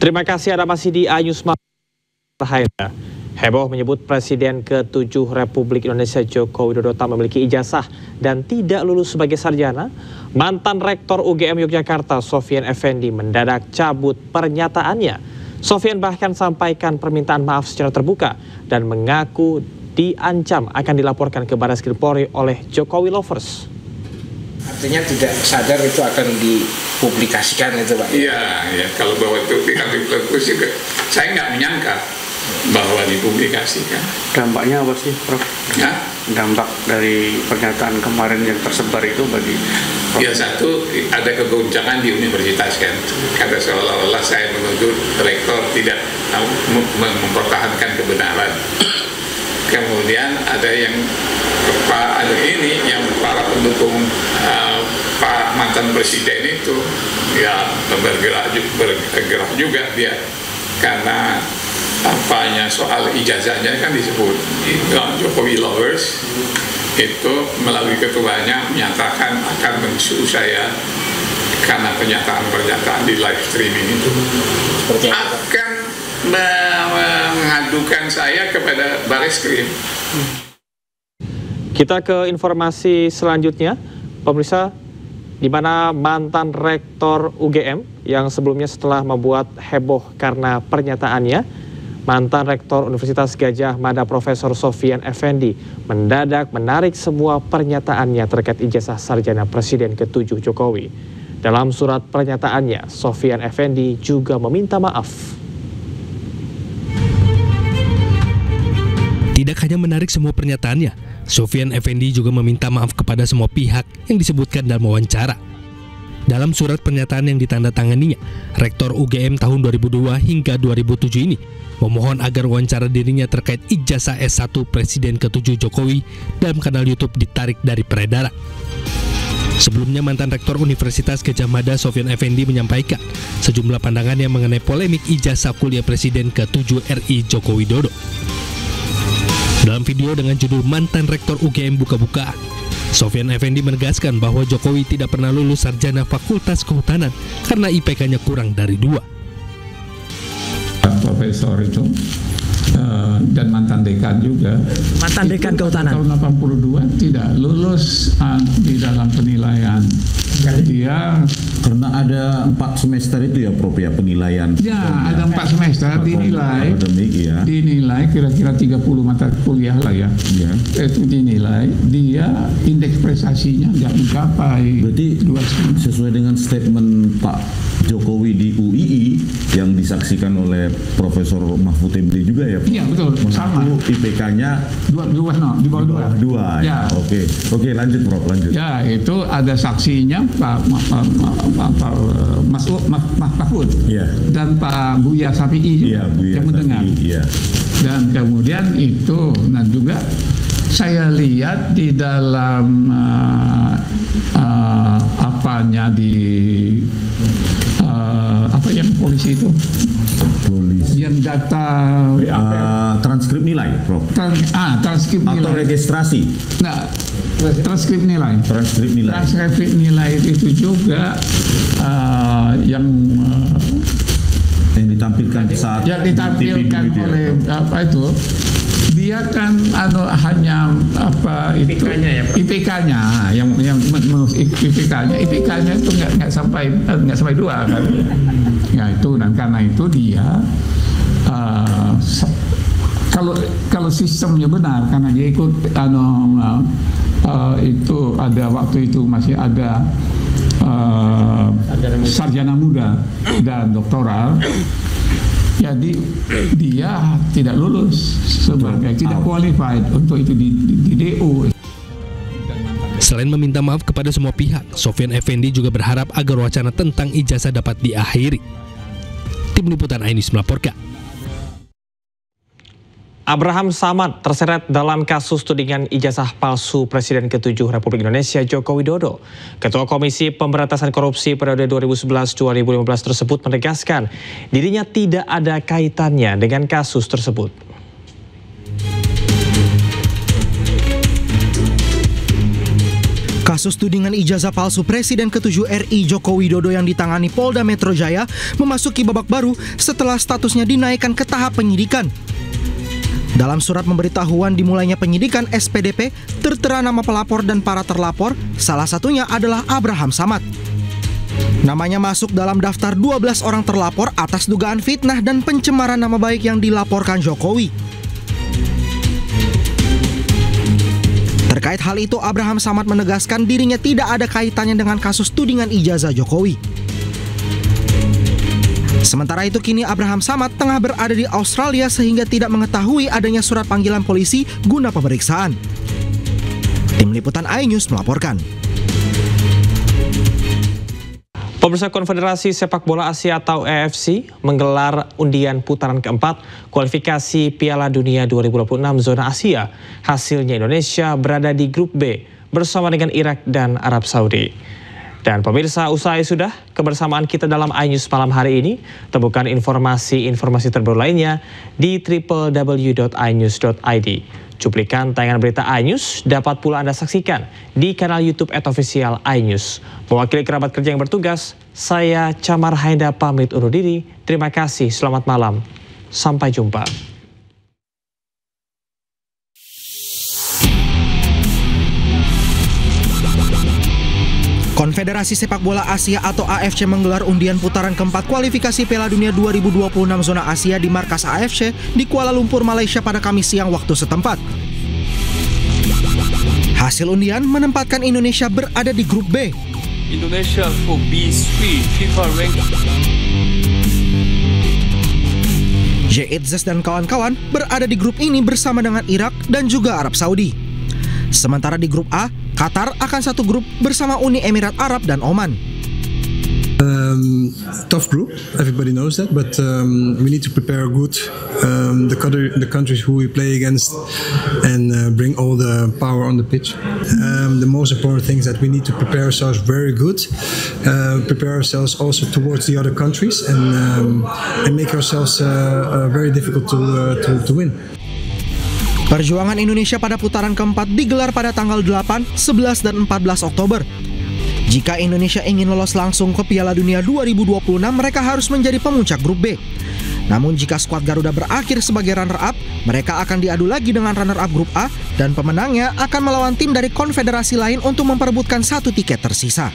Terima kasih Anda masih di Ayus Mahaya. Heboh menyebut Presiden ke-7 Republik Indonesia Joko Widodo tak memiliki ijazah dan tidak lulus sebagai sarjana. Mantan Rektor UGM Yogyakarta Sofyan Effendi mendadak cabut pernyataannya. Sofyan bahkan sampaikan permintaan maaf secara terbuka dan mengaku diancam akan dilaporkan ke Barreskrim Polri oleh Jokowi Lovers. Artinya tidak sadar itu akan dipublikasikan itu Pak? Iya, ya, kalau bahwa itu dipublikasi juga, saya nggak menyangka bahwa dipublikasikan. Dampaknya apa sih, Prof? Ya? Dampak dari pernyataan kemarin yang tersebar itu bagi Prof? Ya, satu, ada kegoncangan di universitas kan. Kata seolah-olah saya menuduh rektor tidak mempertahankan kebenaran. Kemudian ada yang ada ini yang para pendukung Pak mantan presiden itu ya bergerak juga dia karena apanya soal ijazahnya kan disebut Jokowi Lovers itu melalui ketuanya menyatakan akan mensuruh saya karena pernyataan di live streaming itu akan mengadukan saya kepada Barreskrim. Kita ke informasi selanjutnya, pemirsa, di mana mantan Rektor UGM yang sebelumnya setelah membuat heboh karena pernyataannya, mantan Rektor Universitas Gadjah Mada Profesor Sofyan Effendi mendadak menarik semua pernyataannya terkait ijazah sarjana Presiden ke-7 Jokowi. Dalam surat pernyataannya, Sofyan Effendi juga meminta maaf. Tidak hanya menarik semua pernyataannya, Sofyan Effendi juga meminta maaf kepada semua pihak yang disebutkan dalam wawancara. Dalam surat pernyataan yang ditandatanganinya, Rektor UGM tahun 2002 hingga 2007 ini memohon agar wawancara dirinya terkait ijazah S1 Presiden ke-7 Jokowi dalam kanal YouTube ditarik dari peredaran. Sebelumnya mantan Rektor Universitas Gadjah Mada Sofyan Effendi menyampaikan sejumlah pandangannya mengenai polemik ijazah kuliah Presiden ke-7 RI Joko Widodo. Dalam video dengan judul Mantan Rektor UGM Buka-Bukaan, Sofyan Effendi menegaskan bahwa Jokowi tidak pernah lulus sarjana Fakultas Kehutanan karena IPK-nya kurang dari 2. Profesor itu dan mantan dekan juga. Mantan dekan kehutanan. Tahun 82 tidak lulus di dalam penilaian. Dia karena ada 4 semester itu ya Prof ya penilaian. Ya, ada 4 semester dinilai. Akademik, ya. Dinilai kira-kira 30 mata kuliah lah ya. Ya. Itu dinilai dia indeks prestasinya nggak mencapai. Berarti sesuai dengan statement Pak Jokowi di UII yang disaksikan oleh Profesor Mahfud MD juga ya. Iya betul, sama. IPK-nya di bawah 2. Ya. Oke, lanjut Prof, lanjut. Ya, itu ada saksinya Pak Mahfud dan Pak Buya Safi'i juga yang mendengar. Dan kemudian itu, nah juga saya lihat di dalam apanya di apa yang polisi itu? Yang data transkrip nilai, Prof. Transkrip nilai. Atau registrasi. Nah, transkrip nilai. Transkrip nilai itu juga yang ditampilkan saat yang ditampilkan oleh apa itu. Dia kan hanya apa itu IPK-nya yang IPK-nya itu nggak sampai 2 kan. Ya itu, dan karena itu dia kalau sistemnya benar karena dia ikut itu ada waktu itu masih ada sarjana muda dan doktoral. Jadi dia tidak lulus sebagai tidak qualified untuk itu di DO. Selain meminta maaf kepada semua pihak, Sofyan Effendi juga berharap agar wacana tentang ijazah dapat diakhiri. Tim Liputan Ainus melaporkan. Abraham Samad terseret dalam kasus tudingan ijazah palsu Presiden ke-7 Republik Indonesia Joko Widodo. Ketua Komisi Pemberantasan Korupsi periode 2011-2015 tersebut menegaskan dirinya tidak ada kaitannya dengan kasus tersebut. Kasus tudingan ijazah palsu Presiden ke-7 RI Joko Widodo yang ditangani Polda Metro Jaya memasuki babak baru setelah statusnya dinaikkan ke tahap penyidikan. Dalam surat pemberitahuan dimulainya penyidikan SPDP, tertera nama pelapor dan para terlapor, salah satunya adalah Abraham Samad. Namanya masuk dalam daftar 12 orang terlapor atas dugaan fitnah dan pencemaran nama baik yang dilaporkan Jokowi. Terkait hal itu, Abraham Samad menegaskan dirinya tidak ada kaitannya dengan kasus tudingan ijazah Jokowi. Sementara itu, kini Abraham Samad tengah berada di Australia sehingga tidak mengetahui adanya surat panggilan polisi guna pemeriksaan. Tim Liputan iNews melaporkan. Pemirsa, Konfederasi Sepak Bola Asia atau AFC menggelar undian putaran keempat kualifikasi Piala Dunia 2026 zona Asia. Hasilnya Indonesia berada di grup B bersama dengan Irak dan Arab Saudi. Dan pemirsa, usai sudah kebersamaan kita dalam iNews malam hari ini. Temukan informasi-informasi terbaru lainnya di www.inews.id. Cuplikan tayangan berita iNews dapat pula Anda saksikan di kanal YouTube @official iNews. Mewakili kerabat kerja yang bertugas, saya Camar Haida pamit undur diri. Terima kasih, selamat malam. Sampai jumpa. Konfederasi Sepak Bola Asia atau AFC menggelar undian putaran keempat kualifikasi Piala Dunia 2026 zona Asia di markas AFC di Kuala Lumpur, Malaysia pada Kamis siang waktu setempat. Hasil undian menempatkan Indonesia berada di grup B. Indonesia for B3 FIFA ranking. J-Itzes dan kawan-kawan berada di grup ini bersama dengan Irak dan juga Arab Saudi. Sementara di grup A, Qatar akan satu grup bersama Uni Emirat Arab dan Oman. Tough group, everybody knows that, but we need to prepare good the countries who we play against and bring all the power on the pitch. The most important thing is that we need to prepare ourselves very good, prepare ourselves also towards the other countries and make ourselves very difficult to win. Perjuangan Indonesia pada putaran keempat digelar pada tanggal 8, 11, dan 14 Oktober. Jika Indonesia ingin lolos langsung ke Piala Dunia 2026, mereka harus menjadi pemuncak grup B. Namun jika skuad Garuda berakhir sebagai runner-up, mereka akan diadu lagi dengan runner-up grup A dan pemenangnya akan melawan tim dari konfederasi lain untuk memperebutkan satu tiket tersisa.